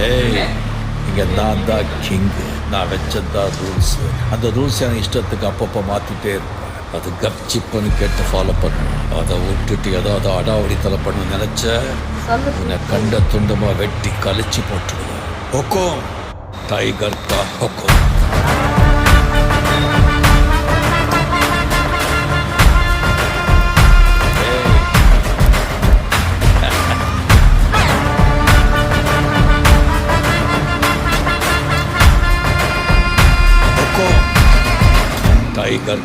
ஏய், இங்கே நான் தான் கிங்கு. நான் வச்சதான் ரூல்ஸ். அந்த ரூல்ஸ் எனக்கு இஷ்டத்துக்கு அப்பப்போ மாற்றிட்டே இருப்பேன். அது கப்சிப்புன்னு கேட்டு ஃபாலோ பண்ணணும். அதை விட்டுட்டு ஏதாவது அடாவடித்தலை பண்ண நினைச்ச உன்னை கண்ட துண்டமாக வெட்டி கழிச்சு போட்டுடுவேன். ஹொக்கோம், டைகர் கா ஹொக்கோம். டைகர்